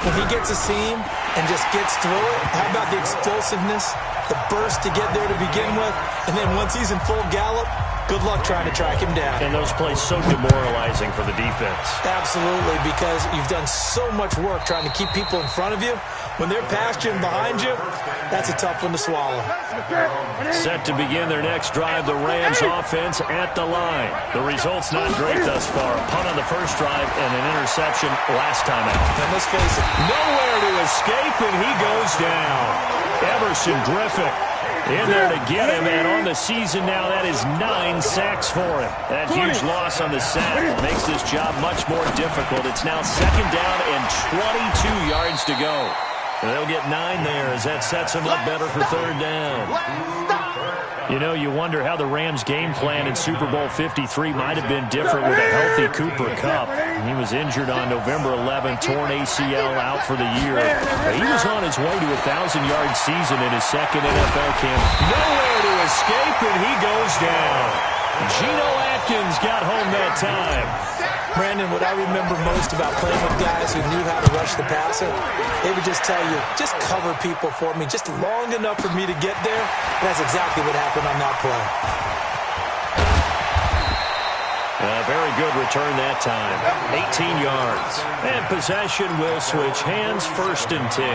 when he gets a seam and just gets through it, how about the explosiveness, the burst to get there to begin with, and then once he's in full gallop, good luck trying to track him down. And those plays so demoralizing for the defense. Absolutely, because you've done so much work trying to keep people in front of you. When they're past you and behind you, that's a tough one to swallow. Set to begin their next drive, the Rams offense at the line. The result's not great thus far. A punt on the first drive and an interception last time out. And let's face it, nowhere to escape, and he goes down. Emerson Griffin in there to get him, and on the season now, that is 9 sacks for him. That huge loss on the sack makes this job much more difficult. It's now second down and 22 yards to go. And they'll get 9 there as that sets them up better for third down. You know, you wonder how the Rams' game plan in Super Bowl 53 might have been different with a healthy Cooper Kupp. He was injured on November 11th, torn ACL out for the year. He was on his way to a 1,000-yard season in his second NFL camp. Nowhere to escape, and he goes down. Geno Atkins got home that time. Brandon, what I remember most about playing with guys who knew how to rush the passer, they would just tell you, just cover people for me, just long enough for me to get there. And that's exactly what happened on that play. A very good return that time. 18 yards. And possession will switch hands, 1st and 10.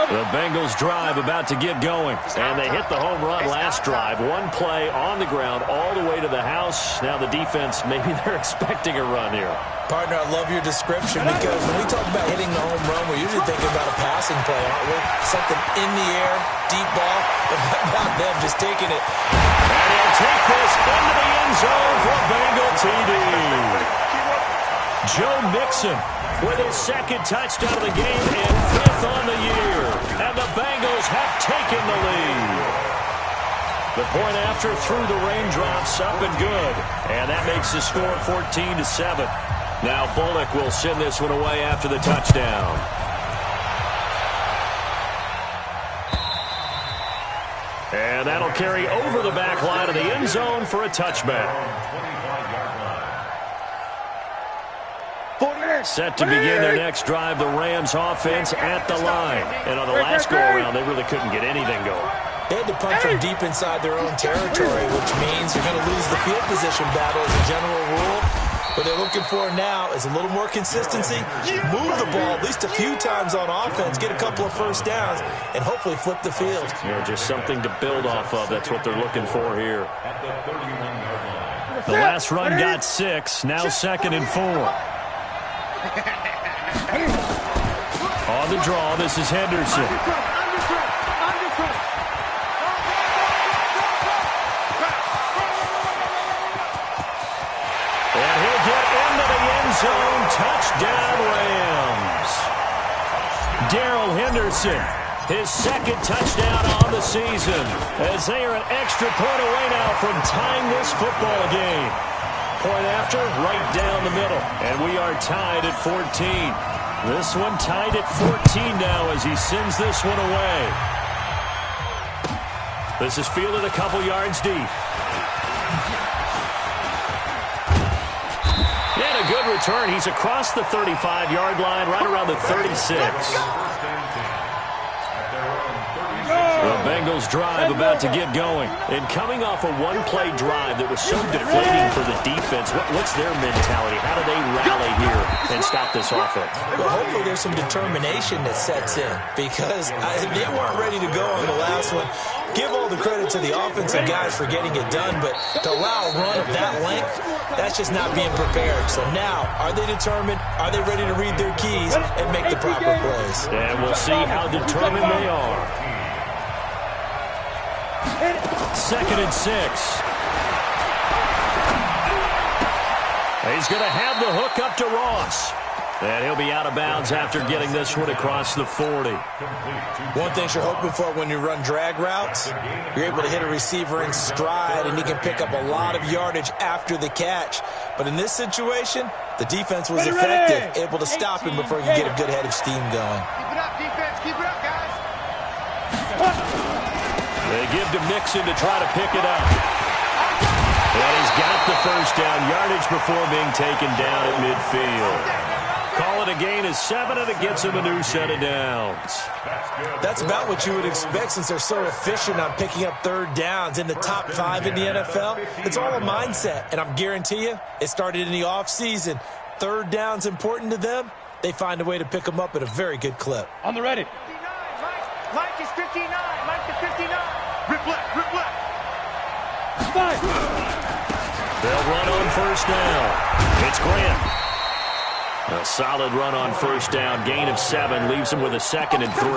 The Bengals drive about to get going. And they hit the home run last drive. One play on the ground all the way to the house. Now the defense, maybe they're expecting a run here. Partner, I love your description because when we talk about hitting the home run, we're usually thinking about a passing play, aren't we? Something in the air, deep ball, but how about them just taking it? And he'll take this into the end zone for a Bengal TD. Joe Mixon with his 2nd touchdown of the game and 5th on the year. And the Bengals have taken the lead. The point after through the raindrops, up and good. And that makes the score 14-7. Now Bullock will send this one away after the touchdown. And that'll carry over the back line of the end zone for a touchback. Set to begin their next drive, the Rams offense at the line. And on the last go-around, they really couldn't get anything going. They had to punt from deep inside their own territory, which means you're going to lose the field position battle as a general rule. What they're looking for now is a little more consistency, move the ball at least a few times on offense, get a couple of first downs, and hopefully flip the field. You know, just something to build off of. That's what they're looking for here. The last run got 6, now 2nd and 4. On the draw, this is Henderson. And he'll get into the end zone. Touchdown, Rams. Darrell Henderson, his 2nd touchdown on the season, as they are an extra point away now from tying this football game. Point after, right down the middle. And we are tied at 14. This one tied at 14 now as he sends this one away. This is fielded a couple yards deep. And a good return. He's across the 35-yard line, right around the 36. The Bengals drive about to get going. And coming off a one-play drive that was so deflating for the defense, what's their mentality? How do they rally here and stop this offense? Well, hopefully there's some determination that sets in because they weren't ready to go on the last one. Give all the credit to the offensive guys for getting it done, but to allow a run of that length, that's just not being prepared. So now, are they determined? Are they ready to read their keys and make the proper plays? And we'll see how determined they are. 2nd and 6. He's going to have the hook up to Ross. And he'll be out of bounds after getting this one across the 40. One thing you're hoping for when you run drag routes, you're able to hit a receiver in stride, and he can pick up a lot of yardage after the catch. But in this situation, the defense was effective, able to stop him before he could get a good head of steam going. Keep it up, defense. Keep it up, guys. They give to Mixon to try to pick it up. And he's got the first down, yardage before being taken down at midfield. with a gain of 7, and it gets him a new set of downs. That's about what you would expect since they're so efficient on picking up third downs in the top 5 in the NFL. It's all a mindset, and I'm guarantee you it started in the offseason. Third down's important to them. They find a way to pick them up at a very good clip. On the ready. Mike is 59. Mike to 59. Rip left. Rip left. Five. They'll run on first down. It's Grant. A solid run on first down. Gain of 7 leaves him with a 2nd and 3.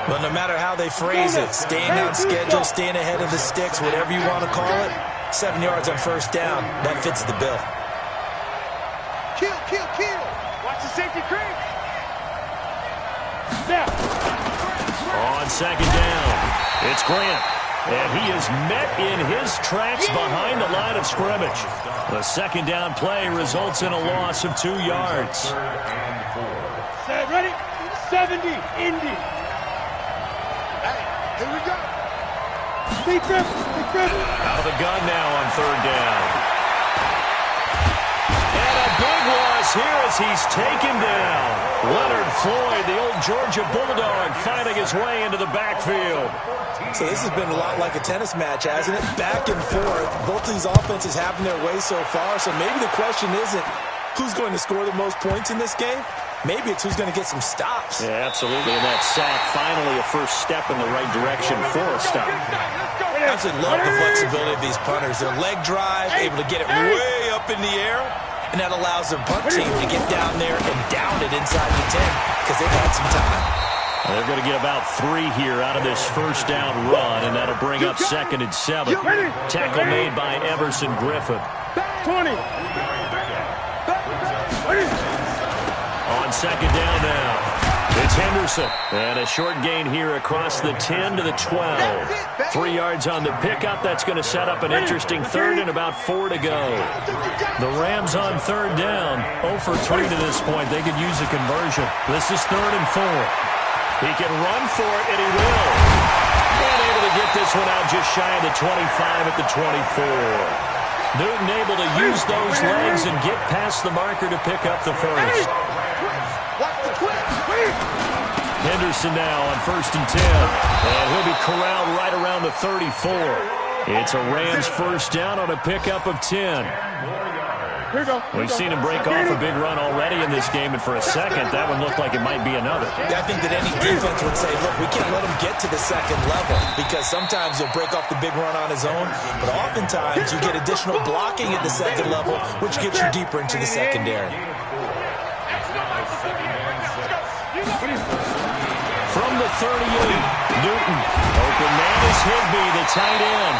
Well, no matter how they phrase it, staying on schedule, staying ahead of the sticks, whatever you want to call it, 7 yards on first down, that fits the bill. Kill. Watch the safety creep. On second down, it's Grant. And he is met in his tracks behind the line of scrimmage. The second down play results in a loss of 2 yards. Set, ready? 70, Indy. Hey, here we go. Out of the gun now on third down. And a big loss here as he's taken down. Leonard Floyd, the old Georgia Bulldog, finding his way into the backfield. So this has been a lot like a tennis match, hasn't it? Back and forth. Both these offenses having their way so far. So maybe the question isn't who's going to score the most points in this game. Maybe it's who's going to get some stops. Yeah, absolutely. And that sack, finally a first step in the right direction for a stop. I absolutely love the flexibility of these punters. Their leg drive, able to get it way up in the air. And that allows their punt team to get down there and down it inside the 10 because they've had some time. They're going to get about 3 here out of this first down run, and that'll bring up 2nd and 7. Tackle made by Everson Griffin. 20. On second down now, it's Henderson. And a short gain here across the 10 to the 12. 3 yards on the pickup. That's going to set up an interesting third and about 4 to go. The Rams on third down, 0 for 3 to this point. They could use a conversion. This is 3rd and 4. He can run for it, and he will. And able to get this one out just shy of the 25 at the 24. Newton able to use those legs and get past the marker to pick up the first. Henderson now on 1st and 10. And he'll be corralled right around the 34. It's a Rams first down on a pickup of 10. We've seen him break off a big run already in this game, and for a second, that one looked like it might be another. Yeah, I think that any defense would say, look, we can't let him get to the second level because sometimes he'll break off the big run on his own, but oftentimes you get additional blocking at the second level, which gets you deeper into the secondary. From the 38, Newton. Open man is Higbee, the tight end.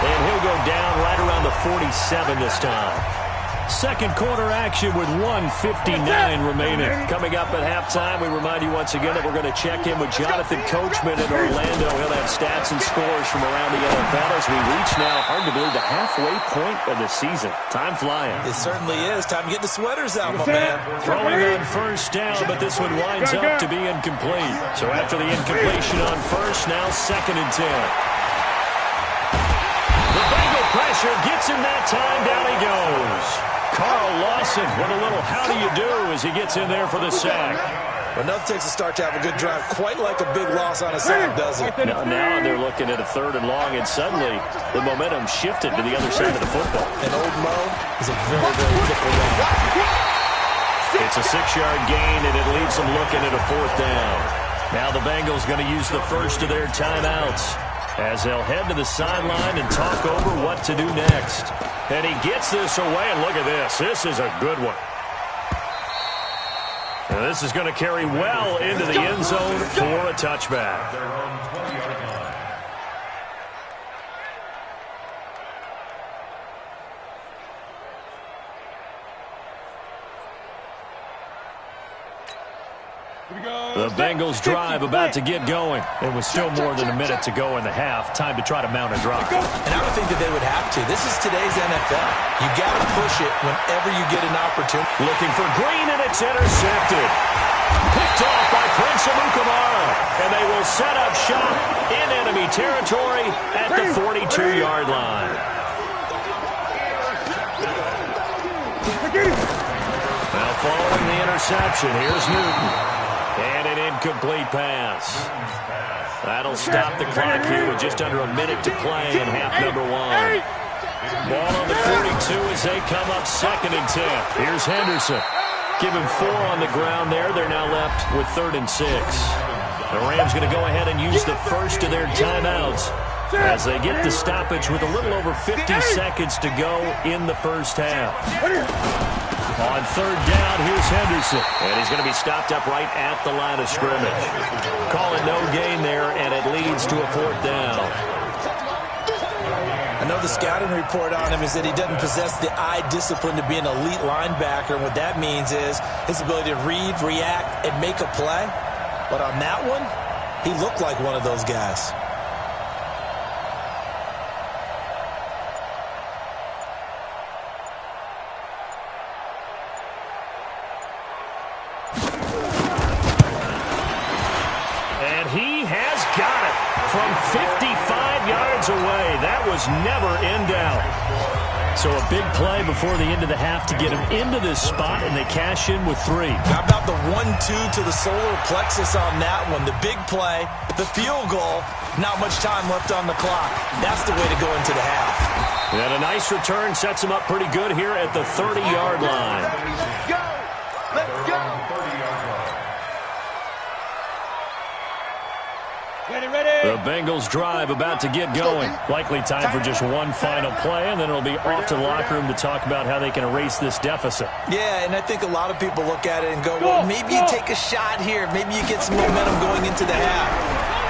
And he'll go down right around the 47 this time. Second quarter action with 1:59 remaining. Coming up at halftime, we remind you once again that we're going to check in with Jonathan Coachman in Orlando. He'll have stats and scores from around the NFL as we reach now, hard to believe, the halfway point of the season. Time flying. It certainly is. Time to get the sweaters out, my man. Throwing on first down, but this one winds up to be incomplete. So after the incompletion on first, now 2nd and 10. The Bengal pressure gets him that time. Down he goes. Carl Lawson with a little how do you do as he gets in there for the sack. Well, nothing takes a start to have a good drive, quite like a big loss on a sack, does it? Now they're looking at a 3rd and long, and suddenly the momentum shifted to the other side of the football. And old Mo is a very, very fickle man. It's a 6-yard gain, and it leaves them looking at a 4th down. Now the Bengals going to use the first of their timeouts as they'll head to the sideline and talk over what to do next. And he gets this away, and look at this. This is a good one. And this is going to carry well into the end zone for a touchback. The Bengals drive about to get going. It was still more than a minute to go in the half. Time to try to mount a drive. And I would think that they would have to. This is today's NFL. You got to push it whenever you get an opportunity. Looking for Green, and it's intercepted. Picked off by Prince Amukamara. And they will set up shop in enemy territory at the 42-yard line. Now following the interception. reception. Here's Newton. And an incomplete pass. That'll stop the clock here with just under a minute to play in half number one. Ball on the 42 as they come up 2nd and 10. Here's Henderson. Give him 4 on the ground there. They're now left with 3rd and 6. The Rams going to go ahead and use the first of their timeouts as they get the stoppage with a little over 50 seconds to go in the first half. On 3rd down, here's Henderson. And he's going to be stopped up right at the line of scrimmage. Call it no gain there, and it leads to a 4th down. I know the scouting report on him is that he doesn't possess the eye discipline to be an elite linebacker. And what that means is his ability to read, react, and make a play. But on that one, he looked like one of those guys. And he has got it from 55 yards away. That was never in doubt. So a big play before the end of the half to get him into this spot, and they cash in with 3. How about the 1-2 to the solar plexus on that one? The big play, the field goal, not much time left on the clock. That's the way to go into the half. And a nice return sets him up pretty good here at the 30-yard line. Let's go! Let's go! The Bengals drive about to get going. Likely time for just one final play, and then it'll be off to the locker room to talk about how they can erase this deficit. Yeah, and I think a lot of people look at it and go, well, maybe you take a shot here. Maybe you get some momentum going into the half.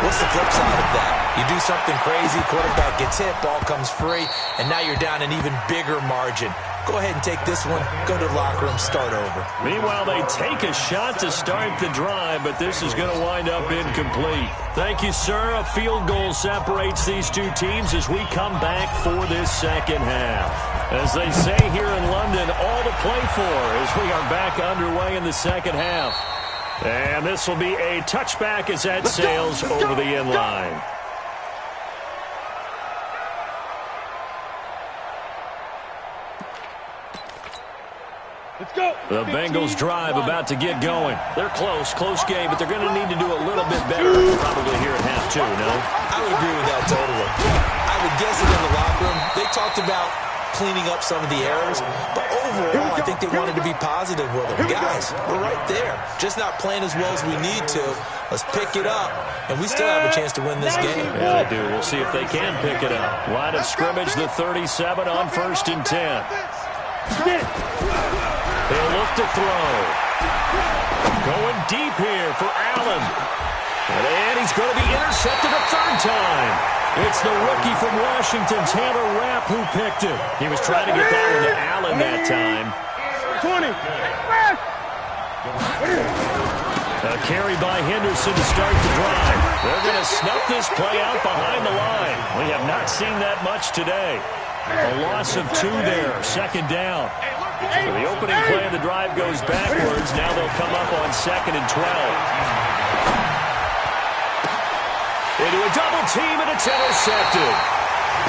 What's the flip side of that? You do something crazy, quarterback gets hit, ball comes free, and now you're down an even bigger margin. Go ahead and take this one, go to the locker room, start over. Meanwhile, they take a shot to start the drive, but this is going to wind up incomplete. Thank you, sir. A field goal separates these two teams as we come back for this second half. As they say here in London, all to play for as we are back underway in the second half. And this will be a touchback as that sails over the end line. The Bengals drive about to get going. They're close game, but they're going to need to do a little bit better probably here at half 2, no? I would agree with that totally. I would guess that in the locker room, they talked about cleaning up some of the errors, but overall, I think they wanted to be positive with them. Guys, we're right there. Just not playing as well as we need to. Let's pick it up, and we still have a chance to win this game. Yeah, they do. We'll see if they can pick it up. Line of scrimmage, the 37 on 1st and 10. They'll look to throw. Going deep here for Allen. And he's going to be intercepted a 3rd time. It's the rookie from Washington, Tanner Rapp, who picked it. He was trying to get that one to Allen that time. 20. A carry by Henderson to start the drive. They're going to snuff this play out behind the line. We have not seen that much today. A loss of 2 there, 2nd down. So the opening play of the drive goes backwards. Now they'll come up on 2nd and 12. Into a double team, and it's intercepted.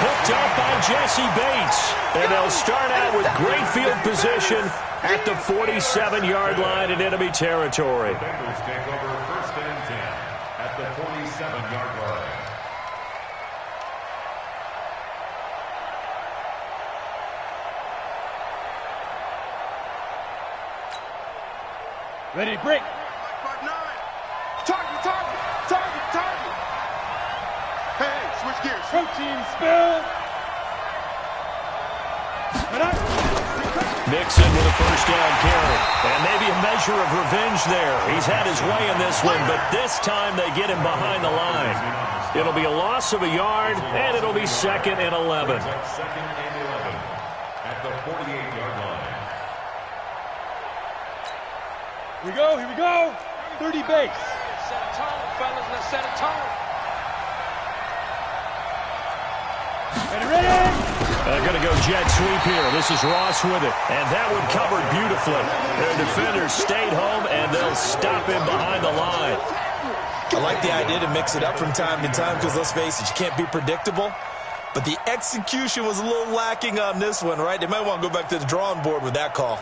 Picked up by Jesse Bates. And they'll start out with great field position at the 47-yard line in enemy territory. Bengals take over 1st and 10 at the 47-yard line. Ready to break. Target, target, target, target. Hey, switch gears. Protein spill. Mixon with a 1st down carry. And maybe a measure of revenge there. He's had his way in this one, but this time they get him behind the line. It'll be a loss of a yard, and it'll be 2nd and 11. 2nd and 11 at the 48-yard line. Here we go. 30 base. Set a tone, fellas. Let's set a tone. Ready? They're going to go jet sweep here. This is Ross with it. And that one covered beautifully. Their defenders stayed home, and they'll stop him behind the line. I like the idea to mix it up from time to time because, let's face it, you can't be predictable. But the execution was a little lacking on this one, right? They might want to go back to the drawing board with that call.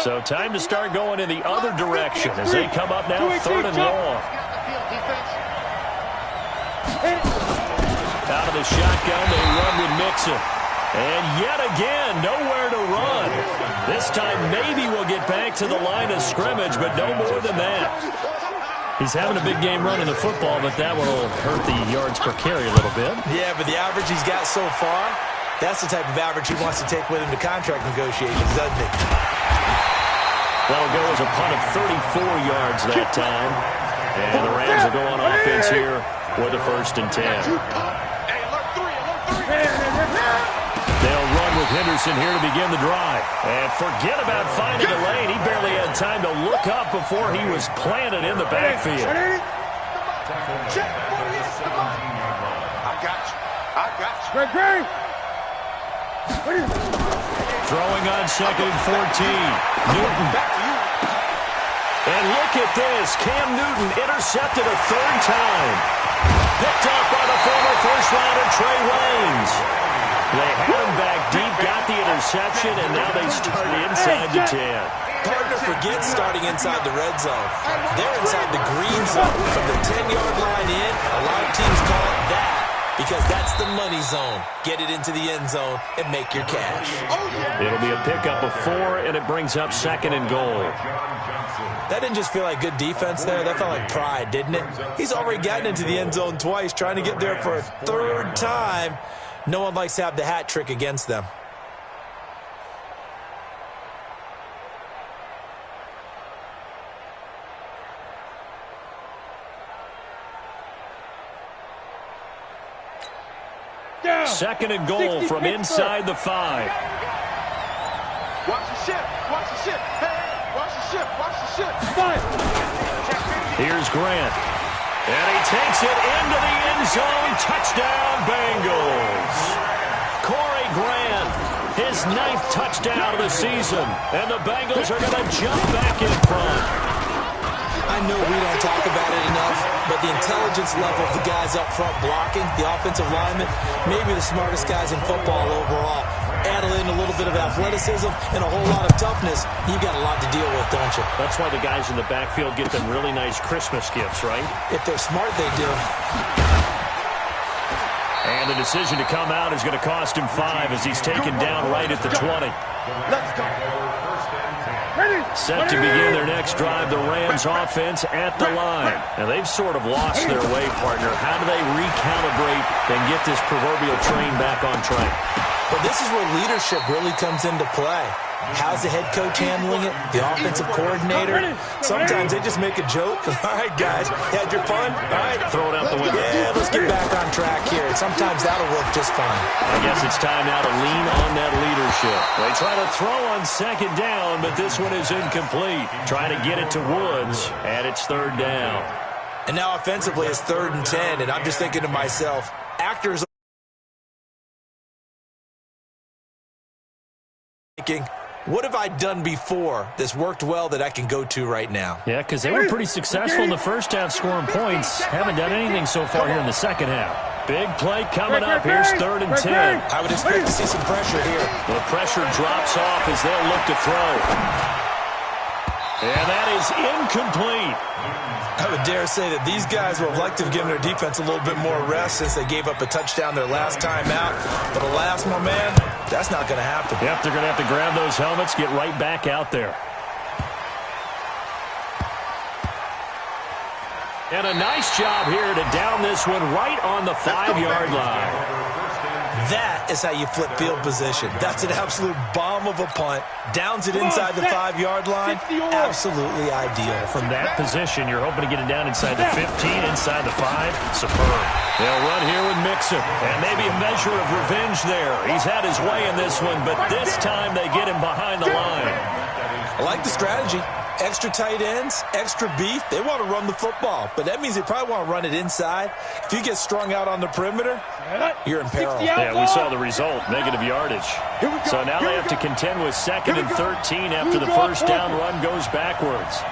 So time to start going in the other direction as they come up now 3rd and long. Out of the shotgun, they run with Mixon. And yet again, nowhere to run. This time maybe we'll get back to the line of scrimmage, but no more than that. He's having a big game running the football, but that one will hurt the yards per carry a little bit. Yeah, but the average he's got so far, that's the type of average he wants to take with him to contract negotiations, doesn't he? That'll go as a punt of 34 yards that time. And the Rams will go on offense here with a 1st and 10. They'll run with Henderson here to begin the drive. And forget about finding a lane. He barely had time to look up before he was planted in the backfield. I got you. Throwing on 2nd and 14. Newton. And look at this. Cam Newton intercepted a 3rd time. Picked up by the former first-rounder Trey Waynes. They had him back deep, got the interception, and now they start inside the 10. Partner forgets starting inside the red zone. They're inside the green zone. From the 10-yard line in, a lot of teams call it that because that's the money zone. Get it into the end zone and make your cash. It'll be a pickup of 4, and it brings up 2nd and goal. That didn't just feel like good defense there. That felt like pride, didn't it? He's already gotten into the end zone twice, trying to get there for a 3rd time. No one likes to have the hat trick against them. Down. 2nd and goal from inside the 5. Watch the ship. Watch the ship. Hey, watch the ship. Watch the ship. Here's Grant. And he takes it into the end zone. Touchdown, Bengals. Corey Grant, his 9th touchdown of the season. And the Bengals are going to jump back in front. I know we don't talk about it enough, but the intelligence level of the guys up front blocking, the offensive linemen, maybe the smartest guys in football overall. Add in a little bit of athleticism and a whole lot of toughness, you've got a lot to deal with, don't you? That's why the guys in the backfield get them really nice Christmas gifts, right? If they're smart, they do. And the decision to come out is going to cost him 5 as he's taken down right at the 20. Let's go. Set to begin their next drive, the Rams offense at the line. And they've sort of lost their way, partner. How do they recalibrate and get this proverbial train back on track? Well, this is where leadership really comes into play. How's the head coach handling it? The offensive coordinator? Sometimes they just make a joke. All right, guys, had your fun? All right. Throw it out the window. Yeah, let's get back on track here. And sometimes that'll work just fine. I guess it's time now to lean on that leadership. They try to throw on 2nd down, but this one is incomplete. Trying to get it to Woods, and it's 3rd down. And now offensively it's 3rd and 10, and I'm just thinking to myself, actors thinking, what have I done before that's worked well that I can go to right now? Yeah, because they were pretty successful in the first half scoring points. Haven't done anything so far here in the second half. Big play coming up. Here's 3rd and 10. I would expect to see some pressure here. The pressure drops off as they'll look to throw. And that is incomplete. I would dare say that these guys would have liked to have given their defense a little bit more rest since they gave up a touchdown their last time out. But alas, my man, that's not going to happen. Yep, they're going to have to grab those helmets, get right back out there. And a nice job here to down this one right on the 5-yard line. That is how you flip field position. That's an absolute bomb of a punt. Downs it inside the 5-yard line. Absolutely ideal. From that position, you're hoping to get it down inside the 15, inside the 5. Superb. They'll run here with Mixon. And maybe a measure of revenge there. He's had his way in this one, but this time they get him behind the line. I like the strategy. Extra tight ends, extra beef. They want to run the football, but that means they probably want to run it inside. If you get strung out on the perimeter, you're in peril. Yeah, we saw the result, negative yardage. So now they have to contend with 2nd and 13 after the first down run goes backwards.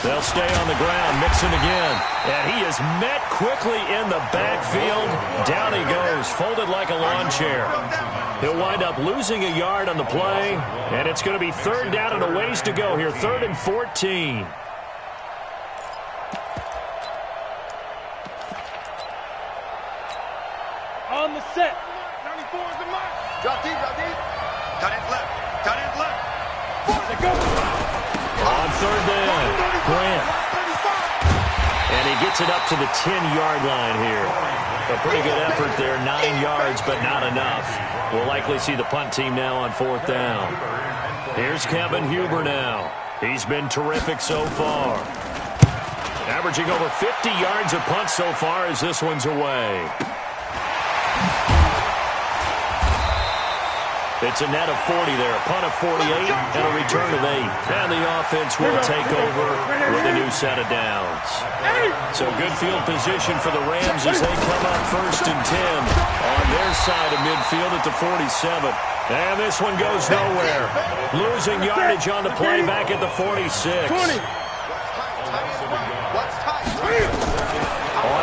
They'll stay on the ground. Mixon again. And he is met quickly in the backfield Down he goes, folded like a lawn chair. He'll wind up losing a yard on the play, and it's going to be third down and a ways to go here, 3rd and 14. On the set. 94 is the mark. Drop deep, drop deep. Tight end left. Tight end left. On 3rd down, Grant. And he gets it up to the 10-yard line here. A pretty good effort there, 9 yards, but not enough. We'll likely see the punt team now on 4th down. Here's Kevin Huber now. He's been terrific so far. Averaging over 50 yards a punt so far as this one's away. It's a net of 40 there, a punt of 48, and a return of 8. And the offense will take over with a new set of downs. So good field position for the Rams as they come up 1st and 10 on their side of midfield at the 47. And this one goes nowhere. Losing yardage on the play back at the 46. On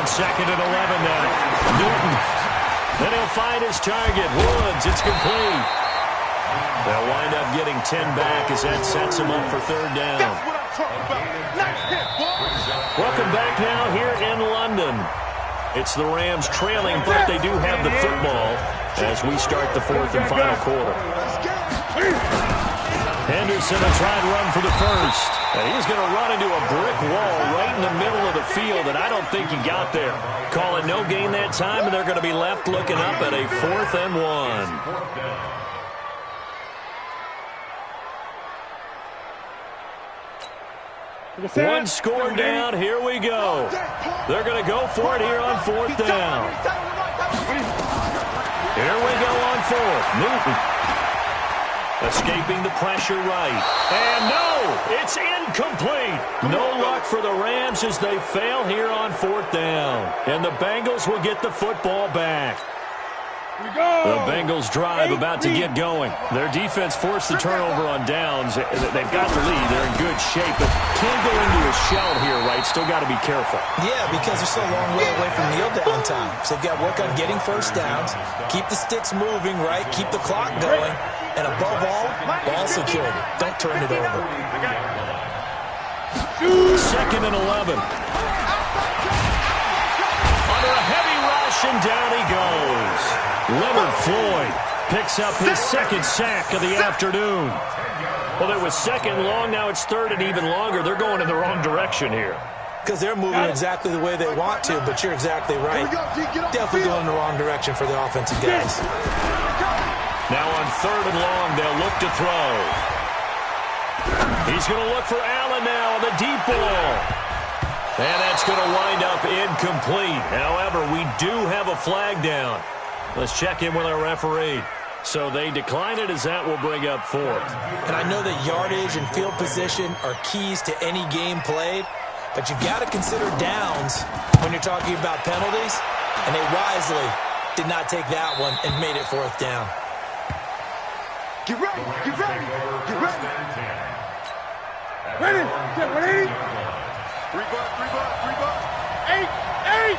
2nd and 11 now. Newton. Then he'll find his target. Woods, it's complete. They'll wind up getting 10 back as that sets him up for 3rd down. That's what I'm talking about. Nice hit, boys. Welcome back now here in London. It's the Rams trailing, but they do have the football as we start the 4th and final quarter. Henderson will try and run for the first. And he's going to run into a brick wall right in the middle of the field, and I don't think he got there. Calling no gain that time, and they're going to be left looking up at a 4th and 1. One score down, here we go. They're going to go for it here on 4th down. Here we go on 4th. Newton. Escaping the pressure right. And no, it's incomplete. No luck for the Rams as they fail here on 4th down. And the Bengals will get the football back. The Bengals drive about to get going. Their defense forced the turnover on downs. They've got the lead. They're in good shape, but can't go into a shell here, right? Still got to be careful. Yeah, because they're so a long way away from kneel down time. So they've got to work on getting first downs, keep the sticks moving, right? Keep the clock going, and above all, ball security. Don't turn it over. 2nd and 11. Under a heavy rush, and down he goes. Leonard Floyd picks up his 2nd sack of the afternoon. Well, it was 2nd long, now it's 3rd and even longer. They're going in the wrong direction here. Because they're moving exactly the way they want to, but you're exactly right. Definitely going in the wrong direction for the offensive guys. Now on 3rd and long, they'll look to throw. He's going to look for Allen now on the deep ball. And that's going to wind up incomplete. However, we do have a flag down. Let's check in with our referee. So they decline it as that will bring up 4th. And I know that yardage and field position are keys to any game played, but you've got to consider downs when you're talking about penalties, and they wisely did not take that one and made it 4th down. Get ready, get ready, get ready. Ready, get ready. 3 bucks, 3 bucks, 3 bucks. 8, 8.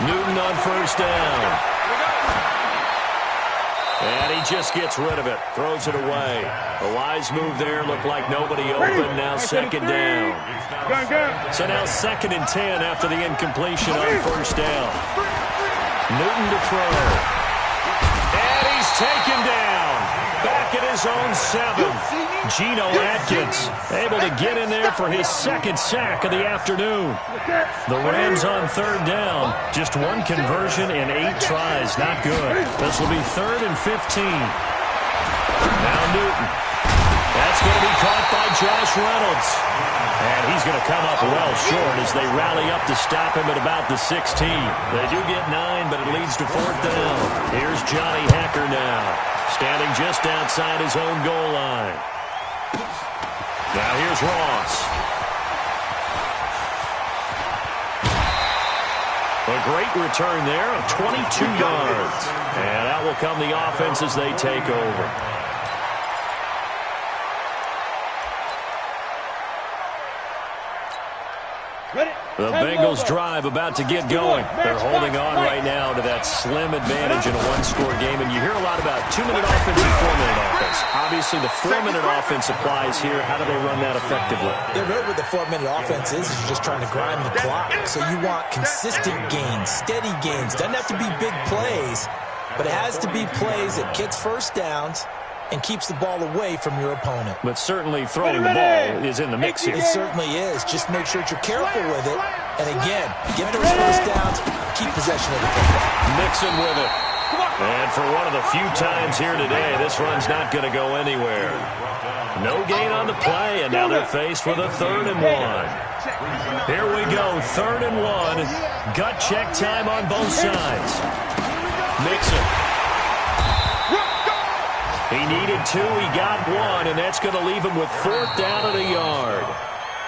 Newton on 1st down. And he just gets rid of it. Throws it away. A wise move there. Looked like nobody open. Now 2nd down. So now 2nd and 10 after the incompletion on 1st down. Newton to throw. And he's taken down. Back at his own 7. Geno Atkins able to get in there for his 2nd sack of the afternoon. The Rams on 3rd down. Just 1 conversion in 8 tries. Not good. This will be 3rd and 15. Now Newton. That's going to be caught by Josh Reynolds. And he's going to come up well short as they rally up to stop him at about the 16. They do get 9, but it leads to 4th down. Here's Johnny Hecker now, standing just outside his own goal line. Now here's Ross. A great return there of 22 yards. And that will come the offense as they take over. Ready. The Bengals drive about to get going. They're holding on right now to that slim advantage in a one-score game. And you hear a lot about 2-minute offense and 4-minute offense. Obviously, the 4-minute offense applies here. How do they run that effectively? Yeah, really what the 4-minute offense is you're just trying to grind the clock. So you want consistent gains, steady gains. Doesn't have to be big plays, but it has to be plays that gets first downs and keeps the ball away from your opponent. But certainly throwing the ball is in the mix here. It certainly is. Just make sure that you're careful with it. And again, get those first downs, keep possession of the football. Mixon with it. And for one of the few times here today, this run's not going to go anywhere. No gain on the play, and now they're faced with a 3rd and 1. Here we go, 3rd and 1. Gut check time on both sides. Mixon. He needed 2, he got 1, and that's going to leave him with 4th down at a yard.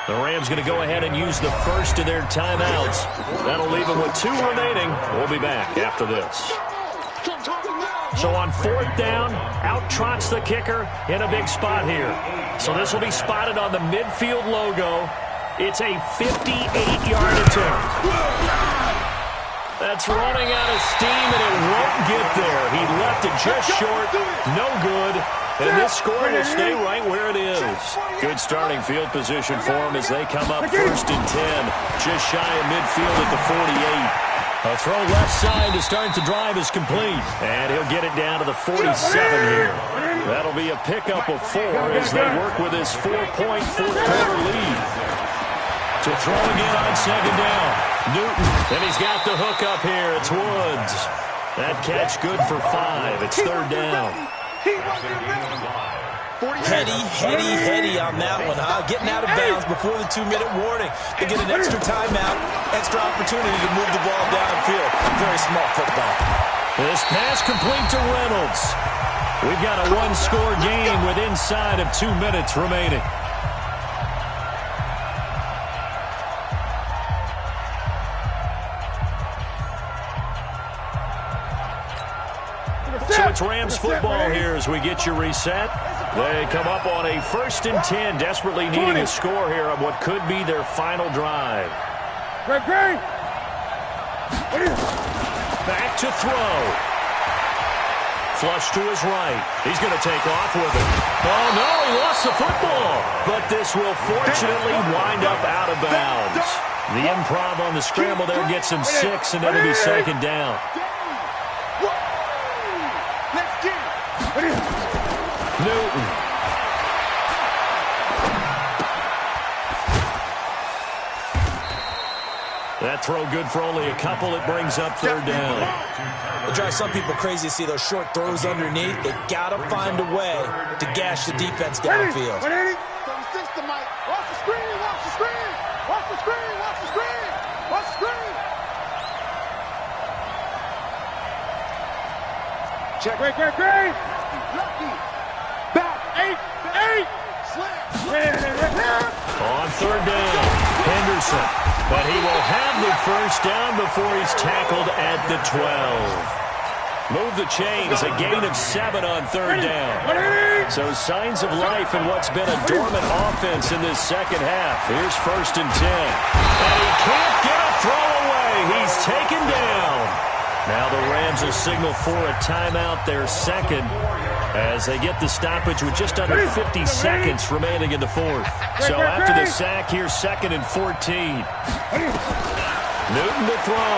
The Rams going to go ahead and use the first of their timeouts. That'll leave him with 2 remaining. We'll be back after this. So on 4th down, out trots the kicker in a big spot here. So this will be spotted on the midfield logo. It's a 58-yard attempt. That's running out of steam, and it won't get there. He left it just short. No good. And this score will stay right where it is. Good starting field position for him as they come up 1st and 10. Just shy of midfield at the 48. A throw left side to start the drive is complete. And he'll get it down to the 47 here. That'll be a pickup of 4 as they work with his 4-point fourth-quarter lead. To throw again on 2nd down. Newton, and he's got the hook up here. It's Woods. That catch good for 5. It's 3rd down. Heady on that one, huh? Getting out of bounds before the 2-minute warning. They get an extra timeout, extra opportunity to move the ball downfield. Very smart football. This pass complete to Reynolds. We've got a one-score game with inside of 2 minutes remaining. So it's Rams football here as we get you reset. They come up on a 1st and 10, desperately needing a score here on what could be their final drive. Back to throw. Flush to his right. He's going to take off with it. Oh, no, he lost the football. But this will fortunately wind up out of bounds. The improv on the scramble there gets him 6, and it'll be 2nd down. Newton. That throw good for only a couple. It brings up 3rd down. It drives some people crazy to see those short throws underneath. They got to find a way to gash the defense downfield. Check. Great. Back. 8. On 3rd down, Henderson. But he will have the 1st down before he's tackled at the 12. Move the chains, a gain of 7 on 3rd down. So signs of life in what's been a dormant offense in this second half. Here's 1st and 10. And he can't get a throw away. He's taken down. Now the Rams will signal for a timeout, their 2nd, as they get the stoppage with just under 50 seconds remaining in the 4th. So after the sack, here's 2nd and 14. Newton to throw.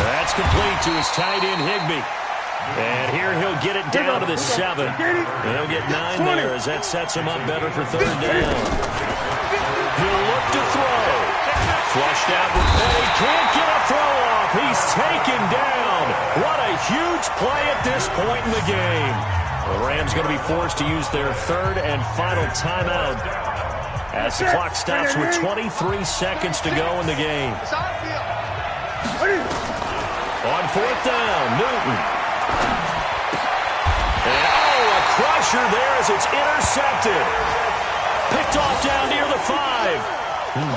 That's complete to his tight end, Higbee. And here he'll get it down to the 7. And he'll get 9 there as that sets him up better for 3rd down. He'll look to throw. Flushed out with Petty. Can't get a throw off. He's taken down. What a huge play at this point in the game. The Rams going to be forced to use their 3rd and final timeout as the clock stops with 23 seconds to go in the game. On 4th down, Newton. And a crusher there as it's intercepted. Picked off down near the 5.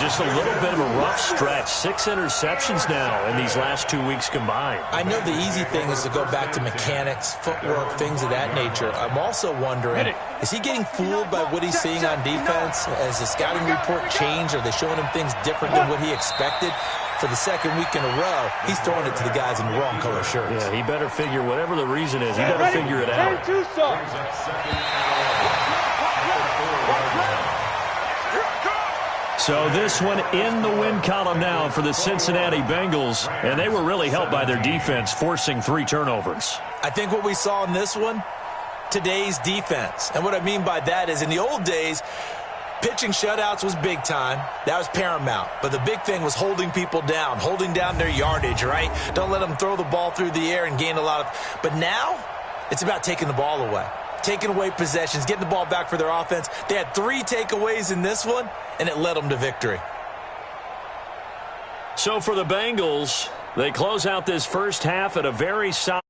Just a little bit of a rough stretch. 6 interceptions now in these last 2 weeks combined. I know the easy thing is to go back to mechanics, footwork, things of that nature. I'm also wondering Is he getting fooled by what he's seeing on defense? Has the scouting report changed? Are they showing him things different than what he expected? For the second week in a row, he's throwing it to the guys in the wrong color shirts. Yeah, he better figure, whatever the reason is, he better figure it out. So this one in the win column now for the Cincinnati Bengals, and they were really helped by their defense, forcing 3 turnovers. I think what we saw in this one, today's defense. And what I mean by that is in the old days, pitching shutouts was big time. That was paramount. But the big thing was holding people down, holding down their yardage, right? Don't let them throw the ball through the air and gain a lot of... But now, it's about taking the ball away. Taking away possessions, getting the ball back for their offense. They had 3 takeaways in this one, and it led them to victory. So for the Bengals, they close out this first half at a very solid...